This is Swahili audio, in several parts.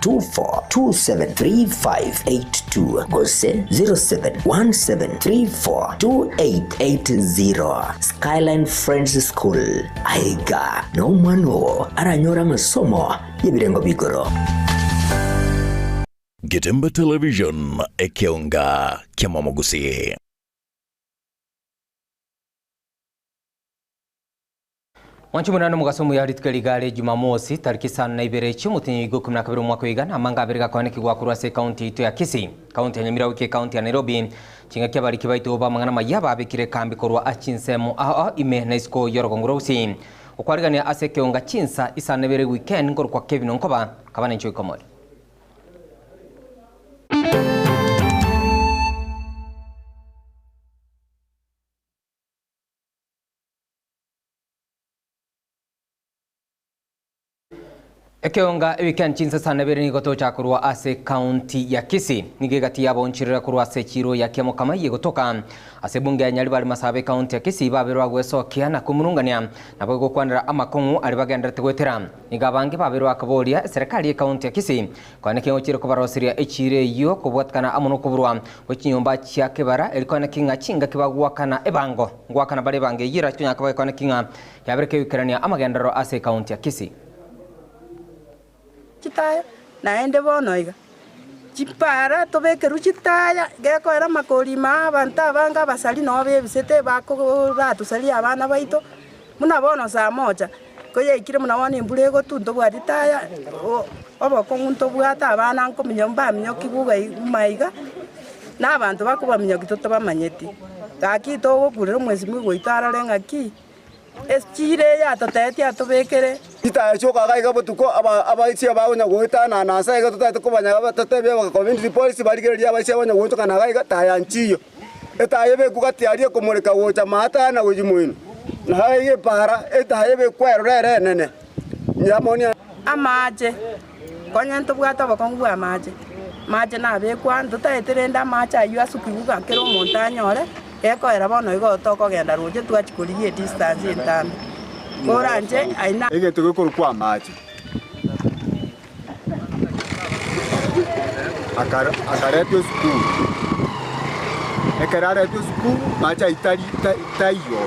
0724273582 gose 0717342880. Skyline Friends School aiga no mano aranyora masomo yebirengo bigoro. Getembe Television Ekeonga Kiamamogusi. Wanchi munano mugasomu ya ritkeli gale Jumamosi tariki sana na Ibere chimutinyi igo 12 mwaka wigana amanga abirga kwaneki gwa kurwase county ito ya Kisii county ya Nyamira wiki county ya Nairobi chinga kia bariki baito oba mangana mayaba abikire kambi korwa achinsemo ime na isko yorogongorosi okwarigania ase Ekeonga Chinsa Isano Ibere weekend ngoro kwa Kevin Onkoba kabana nchoi komori. Ekeonga weekend Chinsa Isano Ibere ni gotocha kurwa ase county ya Kisii nige gati yabo nchirira kurwa ase chiro ya kiamo kama ye gotoka ase bunge ya Nyaribari masabe county ya Kisii babirwa gwesokia na kumurungania nabo gukwanira amakongu ari bagenda tegwetera niga bange babirwa akaboria serikali ya county ya Kisii kwane kingo chiro kubarosiria echire yo kubwatkana amuno kuburwa wechinyomba chia kebara elikwana kinga chinga kibagwa kana ebango ngwakana bale bange yira chunya kabaye kwane kinga yabireke wikerania amagendero ase county ya Kisii chitaya naende bonoiga chipara tobekeru chitaya geko era makolima abantu abanga basali no bebisete bakora tusali abana baito muna bono saa moja koye ikire muna wani mbulego tunto bwa ditaya obo kongunto bwata abana nko minyomba minyoki buga maiga na abantu bakuba minyoki toto bamanyeti takito okurira mwezi mwigo itara lenga ki Eskire ya totete atobekere ita choka gaiga botuko abaisi abaonya gwitana na saiga totete kubanya batotebe baka community police barigeria abaisi abonya gwitoka na gaiga taya nchiyo etayebe kugatiarie kumurika wocha mata na gujimuino na haige para etayebe kwerere nene nyamonia amaje konyento bwata bakongu amaje maje na bekwa ndotaeterenda macha yu asukibuga kero montanyore eko era bono igo toko genda ruje twachikurie distance entambe koranje aina ege tugikuru kwa maji akaretwe school ekarare tu school macha itali tayo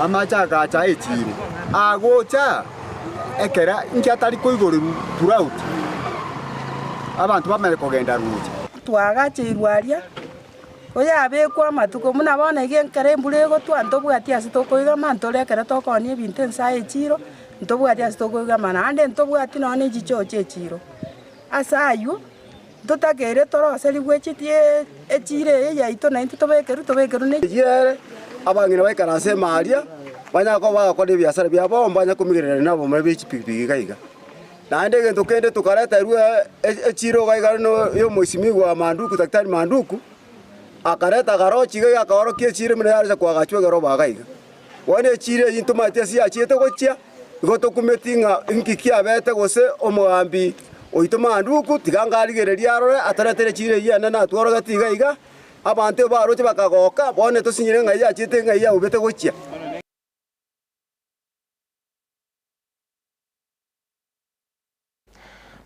amacha gacha echiri agocha ekera nkyatari koigoruru throughout abantu bamere kugenda ruje twagachirwaria oya abekwa matuko muna bona igenkare mbulego twanto bwati asitokoiga mantorekera tokonie bintu ensae chiro ntobwati asitokoiga manande ntobwati none jichoche chiro asayu totakere toroseri gwechitie echire yaito na tobekeru ne yere abangina baikaranse maria banyako bagakora biashara bya bomba nyakumigerera nabo mabichi pipigi gaiga nande gento kende tukareta ruwe echiro gaiga no yo moisimi wa manduku daktari manduku akareta garochi ga akorokie chire mene yarza kwa gachwe garo bagaiga wane chire yintuma tesi achete gochia goto kumetinga inkikia bete gose omugambi oituma manduku tigangarigereria arore ataretere chire yana na tworo gatiga iga abantu baroche bakagoka bone tosinyire ngai achete ngai ya ubete gochia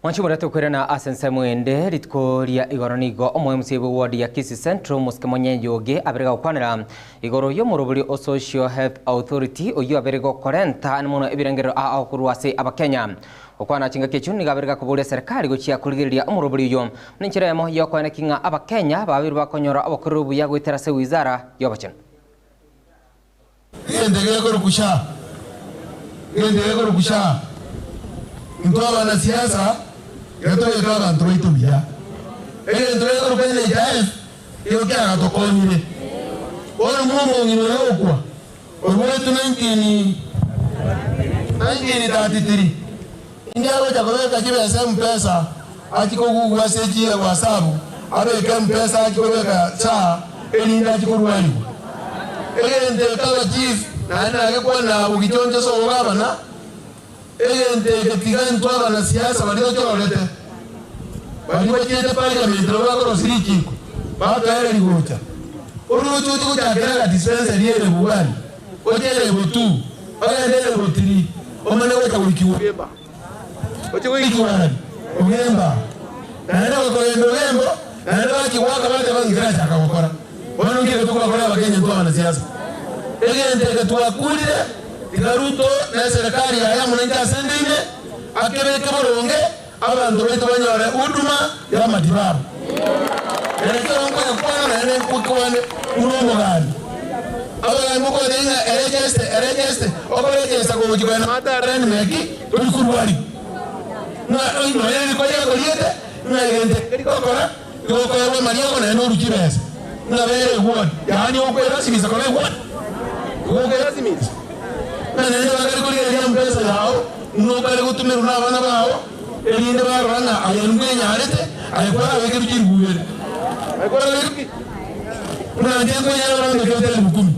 Wanchi murate ukwirana asense mwende ritkoria igoronigo omwe msibu ward ya Kisii Central muske monyenyoge aberega ukwanira igoro yo muruburi o Social Health Authority oyo aberega korenta nmuno ebirengero akurwase abakenya okwana chinga kechuni gaberega kuburia serikali gochia kurigiriria omuruburi yo ninchira yamo yo kwana kinga abakenya babiru bakonyora abakurubu ya gwetera se wizara yobachen yende kusha mtoa na siasa yato yakaga ntroito bia ntroito kwenye jaes yokia gatokonyire oro mumo ngino yokwa orwe tu 1933 indiago jakobeka kibesa mpesa akikogugwa seji ya wasabu abeka mpesa akikobeka cha elinda akikorwani ende kawa chief na akekwa na ugijonjo so gabana ende ketigan toda la siasa walio chorete walio chete parliament roba rosiriki baka era ligocha oro chuchu cha kera dispensary ile bugani ojele butu ojele butiri omane weka wikiwemba oche wikiwana ugemba naenda kwa ndogembo naenda wakiwaka wale bangira chaka gukora wono ngire tukakora abagenya twa siasa egente tuwakulire igaruto na serikali ya munenga asendine akebeke boronge abantu beto banyore huduma ya matibabu elekero ngoya kwana na ene kukwane unomo gani aba muko denga eregeste okoregesta ko mukibana mata ren meki tulikurwali na ino yeli ko yego liete na gente kikokora ko yawe mario na no rukibesa na bere won yani okwera simisa ko won okwera simisa na nene bagari ko ya mpesa yao no bale gutumira abana bawo elinde baranga ayengwenya arete ayikora weke bikirubere ayikora weke na ndengo ya baranga kete bukumi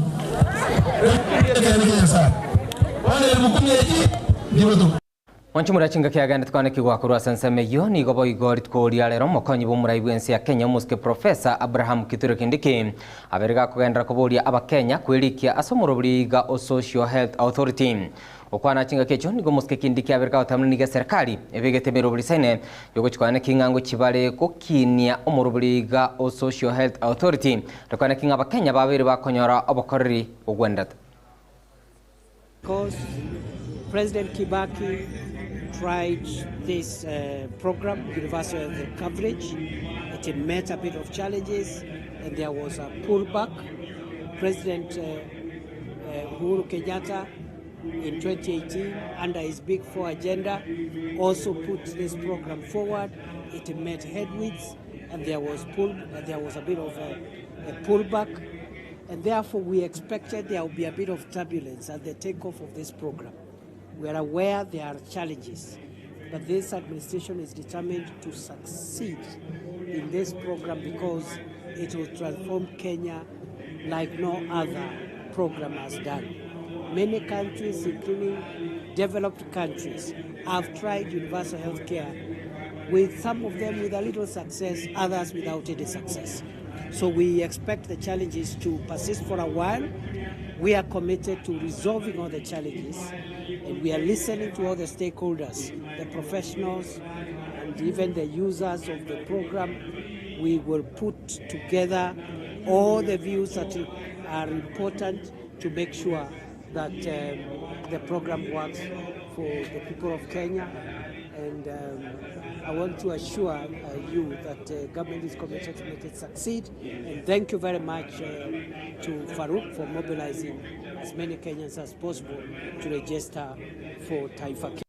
Wanchumura chinga kiaganda tukane kigwa kurwa sanseme yo ni gobo igori tkoria lero mokonyi bumura ibwensi ya Kenya muske Professor Abraham Kithure Kindiki aberega kugendera kuboria abakenya kwirikia asomoro buriga o Social Health Authority okwana chinga kecho nigo muske Kindiki aberega otamniga serikali ebegetemero bulisene yogo chikwana kingango chibale kokinia omoro buriga o Social Health Authority tukana kinga abakenya babere bakonyora obokorri ogwendata. Because President Kibaki tried this program, universal health coverage. It met a bit of challenges and there was a pullback. President Uhuru Kenyatta in 2018, under his Big Four agenda, also put this program forward. It met headwinds and there was a bit of a pullback. And therefore, we expected there would be a bit of turbulence at the takeoff of this program. We are aware there are challenges, but this administration is determined to succeed in this program because it will transform Kenya like no other program has done. Many countries, including developed countries, have tried universal health care, with some of them with a little success, others without any success. So we expect the challenges to persist for a while. We are committed to resolving all the challenges, and we are listening to all the stakeholders, the professionals, and even the users of the program. We will put together all the views that are important to make sure that the program works for the people of Kenya. And I want to assure you that the government is committed to make it succeed. And thank you very much to Farouk for mobilizing as many Kenyans as possible to register for Taifa Kenya.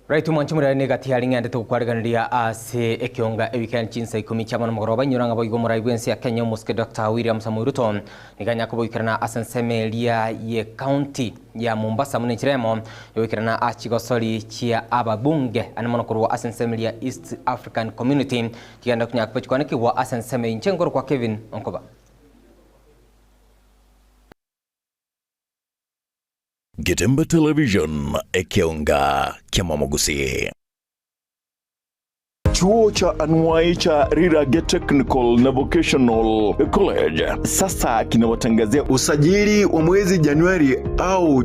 Right to Manchumura negatialing and to Quarganaria as Ekeonga Ekeonga Chinsa Kumichaman Moroba Yuranga Gomora Ibwensi Kenya Muske Dr. William Samuruton Niganya Koboikana Asansemelia ye county ya Mombasa Munechiremo Yoikana Achigosoli Chia Ababunge and Monokoro Asansemelia East African Community Tianda Kunyak Pachwanaki wa Asanseme in Chengor kwa Kevin Onkoba. Getembe Television Ekeonga Kiamamogusi. Chuo cha anuai cha Rirage Technical na Vocational College sasa kinawatangazia usajili wa mwezi Januari au